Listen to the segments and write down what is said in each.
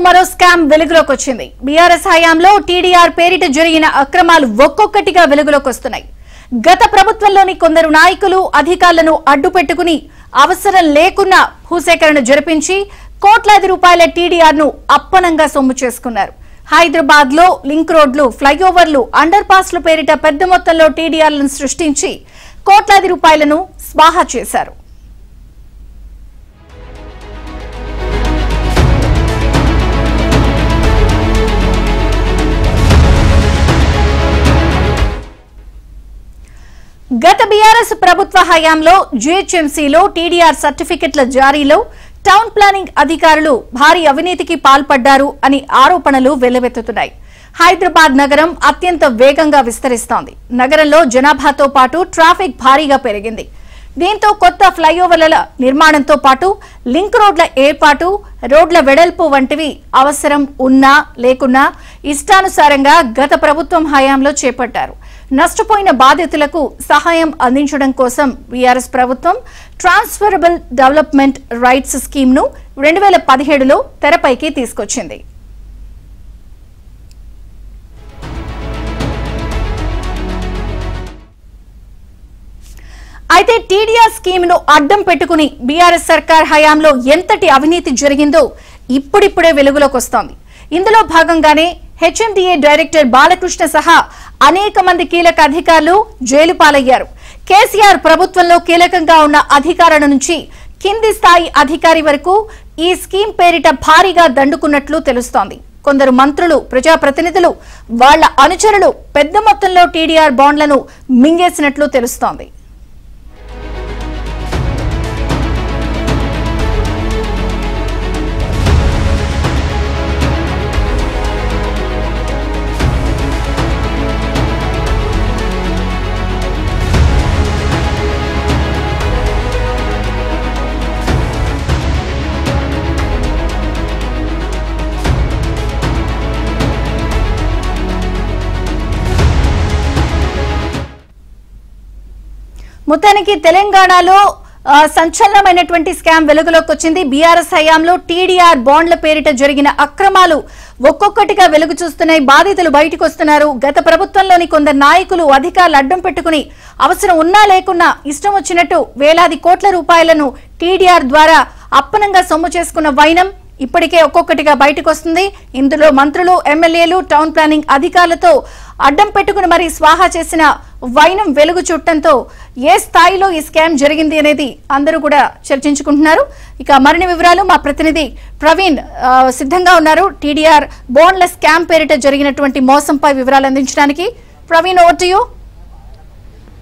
మరో స్కామ్ వెలుగులోకి వచ్చింది. బీఆర్ఎస్ హయాంలో టీడీఆర్ పేరిట జరిగిన అక్రమాలు ఒక్కొక్కటిగా వెలుగులోకి వస్తున్నాయి. గత ప్రభుత్వంలోని కొందరు నాయకులు అధికారులను అడ్డుపెట్టుకుని అవసరం లేకున్నా భూసేకరణ జరిపించి కోట్లాది రూపాయల టీడీఆర్ ను అప్పనంగా సొమ్ము చేసుకున్నారు. హైదరాబాద్ లో లింక్ రోడ్లు, ఫ్లైఓవర్లు, అండర్ పాస్ల పేరిట పెద్ద మొత్తంలో టీడీఆర్లను సృష్టించి కోట్లాది రూపాయలను స్వాహా చేశారు. గత బీఆర్ఎస్ ప్రభుత్వ హయాంలో జీహెచ్ఎంసీలో టీడీఆర్ సర్టిఫికెట్ల జారీలో టౌన్ ప్లానింగ్ అధికారులు భారీ అవినీతికి పాల్పడ్డారు అని ఆరోపణలు వెల్లువెత్తుతున్నాయి. హైదరాబాద్ నగరం అత్యంత వేగంగా విస్తరిస్తోంది. నగరంలో జనాభాతో పాటు ట్రాఫిక్ భారీగా పెరిగింది. దీంతో కొత్త ఫ్లైఓవర్ల నిర్మాణంతో పాటు లింక్ రోడ్ల ఏర్పాటు, రోడ్ల వెడల్పు వంటివి అవసరం ఉన్నా లేకున్నా ఇష్టానుసారంగా గత ప్రభుత్వం హయాంలో చేపట్టారు. నష్టపోయిన బాధితులకు సహాయం అందించడం కోసం బీఆర్ఎస్ ప్రభుత్వం ట్రాన్స్ఫరబుల్ డెవలప్మెంట్ రైట్స్ స్కీమ్ ను 2017లో తెరపైకి తీసుకొచ్చింది. అయితే టీడీఆర్ స్కీమ్ ను అడ్డం పెట్టుకుని బీఆర్ఎస్ సర్కార్ హయాంలో ఎంతటి అవినీతి జరిగిందో ఇప్పుడిప్పుడే వెలుగులోకి వస్తోంది. ఇందులో భాగంగానే హెచ్ఎండిఏ డైరెక్టర్ బాలకృష్ణ సహా అనేక మంది కీలక అధికారులు జైలు పాలయ్యారు. కేసీఆర్ ప్రభుత్వంలో కీలకంగా ఉన్న అధికారుల నుంచి కింది స్థాయి అధికారి వరకు ఈ స్కీమ్ పేరిట భారీగా దండుకున్నట్లు తెలుస్తోంది. కొందరు మంత్రులు, ప్రజాప్రతినిధులు, వాళ్ల అనుచరులు పెద్ద మొత్తంలో టీడీఆర్ బాండ్లను మింగేసినట్లు తెలుస్తోంది. మొత్తానికి తెలంగాణలో సంచలనమైనటువంటి స్కామ్ వెలుగులోకి వచ్చింది. బీఆర్ఎస్ హయాంలో టీడీఆర్ బాండ్ల పేరిట జరిగిన అక్రమాలు ఒక్కొక్కటిగా వెలుగు చూస్తున్నాయి. బాధితులు బయటకు వస్తున్నారు. గత ప్రభుత్వంలోని కొందరు నాయకులు, అధికారులు అడ్డం పెట్టుకుని అవసరం ఉన్నా లేకున్నా ఇష్టం వచ్చినట్టు వేలాది కోట్ల రూపాయలను టీడీఆర్ ద్వారా అప్పనంగా సొమ్ము చేసుకున్న వైనం ఇప్పటికే ఒక్కొక్కటిగా బయటకు వస్తుంది. ఇందులో మంత్రులు, ఎమ్మెల్యేలు, టౌన్ ప్లానింగ్ అధికారులతో అడ్డం పెట్టుకుని మరీ స్వాహా చేసిన వైనం వెలుగు చుట్టంతో ఏ స్థాయిలో ఈ స్కామ్ జరిగింది అనేది అందరూ కూడా చర్చించుకుంటున్నారు. ఇక మరిన్ని వివరాలు మా ప్రతినిధి ప్రవీణ్ సిద్ధంగా ఉన్నారు. టీడీఆర్ బాండ్ల స్కామ్ పేరిట జరిగినటువంటి మోసంపై వివరాలు అందించడానికి. Praveen, over to you.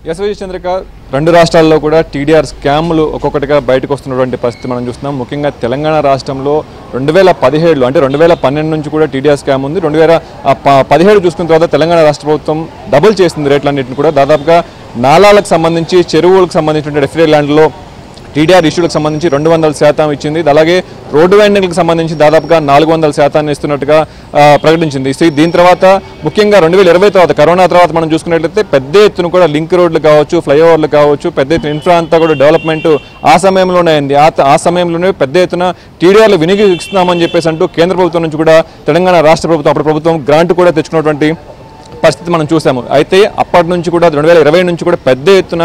యశ్వజీ చంద్రిక, రెండు రాష్ట్రాల్లో కూడా టీడీఆర్ స్కామ్లు ఒక్కొక్కటిగా బయటకు వస్తున్నటువంటి పరిస్థితి మనం చూస్తున్నాం. ముఖ్యంగా తెలంగాణ రాష్ట్రంలో 2017 అంటే 2012 నుంచి కూడా టీడీఆర్ స్కామ్ ఉంది. 2017 చూసుకున్న తర్వాత తెలంగాణ రాష్ట్ర ప్రభుత్వం డబుల్ చేసింది రేట్లన్నింటిని కూడా. దాదాపుగా నాలాలకు సంబంధించి, చెరువులకు సంబంధించిన రెఫరీ ల్యాండ్లో టీడీఆర్ ఇష్యూలకు సంబంధించి 200% ఇచ్చింది. అలాగే రోడ్డు వైండింగ్లకు సంబంధించి దాదాపుగా 400% ఇస్తున్నట్టుగా ప్రకటించింది. దీని తర్వాత ముఖ్యంగా 2020 తర్వాత, కరోనా తర్వాత మనం చూసుకున్నట్లయితే పెద్ద ఎత్తున కూడా లింక్ రోడ్లు కావచ్చు, ఫ్లైఓవర్లు కావచ్చు, పెద్ద ఎత్తున ఇన్ఫ్రా అంతా కూడా డెవలప్మెంట్ ఆ సమయంలోనే అయింది. ఆ సమయంలోనే పెద్ద ఎత్తున టీడీఆర్లు వినియోగిస్తున్నామని చెప్పేసి అంటూ కేంద్ర ప్రభుత్వం నుంచి కూడా తెలంగాణ రాష్ట్ర ప్రభుత్వం, అప్పుడు ప్రభుత్వం గ్రాంట్ కూడా తెచ్చుకున్నటువంటి పరిస్థితి మనం చూసాము. అయితే అప్పటి నుంచి కూడా 2020 నుంచి కూడా పెద్ద ఎత్తున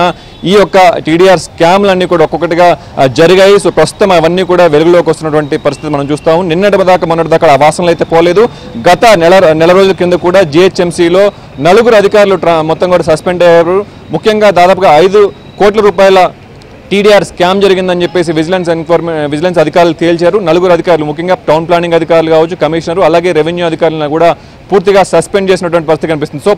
ఈ యొక్క టీడీఆర్ స్కామ్లన్నీ కూడా ఒక్కొక్కటిగా జరిగాయి. సో ప్రస్తుతం అవన్నీ కూడా వెలుగులోకి వస్తున్నటువంటి పరిస్థితి మనం చూస్తాము. మొన్నటి దాకా ఆ వాసనలు అయితే పోలేదు. గత నెల రోజుల కింద కూడా జీహెచ్ఎంసీలో 4 అధికారులు మొత్తం కూడా సస్పెండ్ అయ్యారు. ముఖ్యంగా దాదాపుగా 5 కోట్ల రూపాయల టీడీఆర్ స్కామ్ జరిగిందని చెప్పేసి విజిలెన్స్ అధికారులు తేల్చారు. 4 అధికారులు, ముఖ్యంగా టౌన్ ప్లానింగ్ అధికారులు కావచ్చు, కమిషనరు, అలాగే రెవెన్యూ అధికారులను కూడా పూర్తిగా సస్పెండ్ చేసినటువంటి పరిస్థితి కనిపిస్తుంది. సో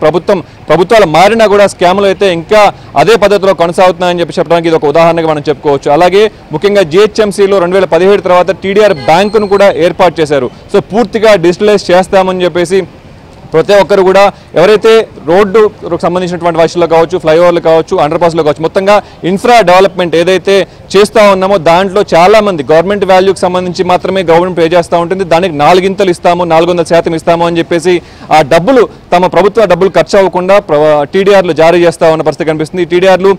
ప్రభుత్వాలు మారినా కూడా స్కామ్లు అయితే ఇంకా అదే పద్ధతిలో కొనసాగుతున్నాయని చెప్పడానికి ఇది ఒక ఉదాహరణగా మనం చెప్పుకోవచ్చు. అలాగే ముఖ్యంగా జీహెచ్ఎంసీలో 2017 తర్వాత టీడీఆర్ బ్యాంకును కూడా ఏర్పాటు చేశారు. సో పూర్తిగా డిజిటలైజ్ చేస్తామని చెప్పేసి ప్రతి ఒక్కరు కూడా ఎవరైతే రోడ్డుకు సంబంధించినటువంటి విషయాలు కావచ్చు, ఫ్లైఓవర్లు కావచ్చు, అండర్ పాస్లో కావచ్చు, మొత్తంగా ఇన్ఫ్రా డెవలప్మెంట్ ఏదైతే చేస్తూ ఉన్నామో దాంట్లో చాలామంది గవర్నమెంట్ వాల్యూకి సంబంధించి మాత్రమే గవర్నమెంట్ పే చేస్తూ ఉంటుంది. దానికి 4 ఇస్తాము, 400% ఇస్తాము అని చెప్పేసి ఆ డబ్బులు, తమ ప్రభుత్వ డబ్బులు ఖర్చు అవ్వకుండా టీడీఆర్లు జారీ చేస్తూ ఉన్న పరిస్థితి కనిపిస్తుంది. ఈ టీడీఆర్లు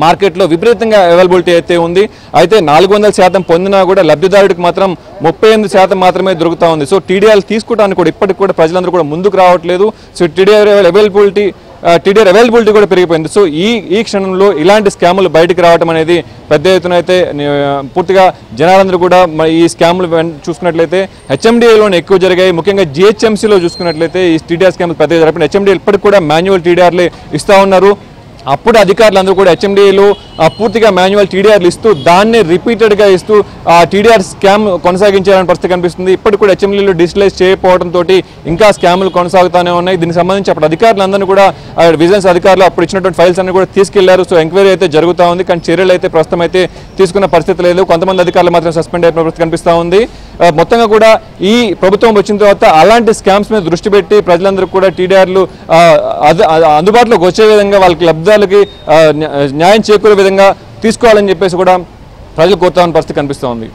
మార్కెట్లో విపరీతంగా అవైలబిలిటీ అయితే ఉంది. అయితే 400% పొందినా కూడా లబ్ధిదారుడికి మాత్రం 38% మాత్రమే దొరుకుతూ ఉంది. సో టీడీఆర్ తీసుకోవడానికి కూడా ఇప్పటికి కూడా ప్రజలందరూ కూడా ముందుకు రావట్లేదు. సో టీడీఆర్ అవైలబిలిటీ కూడా పెరిగిపోయింది. సో ఈ క్షణంలో ఇలాంటి స్కాములు బయటకు రావడం అనేది పెద్ద ఎత్తున అయితే పూర్తిగా జనాలందరూ కూడా ఈ స్కాములు చూసుకున్నట్లయితే హెచ్ఎండిఏలోనే ఎక్కువ జరిగాయి. ముఖ్యంగా జిహెచ్ఎంసీలో చూసుకున్నట్లయితే ఈ టీడీఆర్ స్కామ్లు పెద్దగా జరిగిన హెచ్ఎండిఏ ఇప్పటికి కూడా మాన్యువల్ టీడీఆర్లే ఇస్తూ ఉన్నారు. అప్పుడు అధికారులందరూ కూడా హెచ్ఎండిఏలో పూర్తిగా మాన్యువల్ టీడీఆర్లు ఇస్తూ దాన్ని రిపీటెడ్గా ఇస్తూ ఆ టీడీఆర్ స్కామ్ కొనసాగించాలని పరిస్థితి కనిపిస్తుంది. ఇప్పటికి కూడా హెచ్ఎండిఏలో డిజిటలైజ్ చేయకపోవడంతో ఇంకా స్కాములు కొనసాగుతూనే ఉన్నాయి. దీనికి సంబంధించి అప్పుడు అధికారులందరూ కూడా విజిలెన్స్ అధికారులు అప్పుడు ఇచ్చినటువంటి ఫైల్స్ అన్ని కూడా తీసుకెళ్లారు. సో ఎంక్వైరీ అయితే జరుగుతూ ఉంది, కానీ చర్యలు అయితే ప్రస్తుతం అయితే తీసుకున్న పరిస్థితి లేదు. కొంతమంది అధికారులు మాత్రం సస్పెండ్ అయిన పరిస్థితి కనిపిస్తూ ఉంది. మొత్తంగా కూడా ఈ ప్రభుత్వం వచ్చిన తర్వాత అలాంటి స్కామ్స్ మీద దృష్టి పెట్టి ప్రజలందరూ కూడా టీడీఆర్లు అందుబాటులోకి వచ్చే విధంగా వాళ్ళకి లబ్ధాలకి న్యాయం చేకూరే విధంగా తీసుకోవాలని చెప్పేసి కూడా ప్రజలు కోరుతామని పరిస్థితి కనిపిస్తూ ఉంది.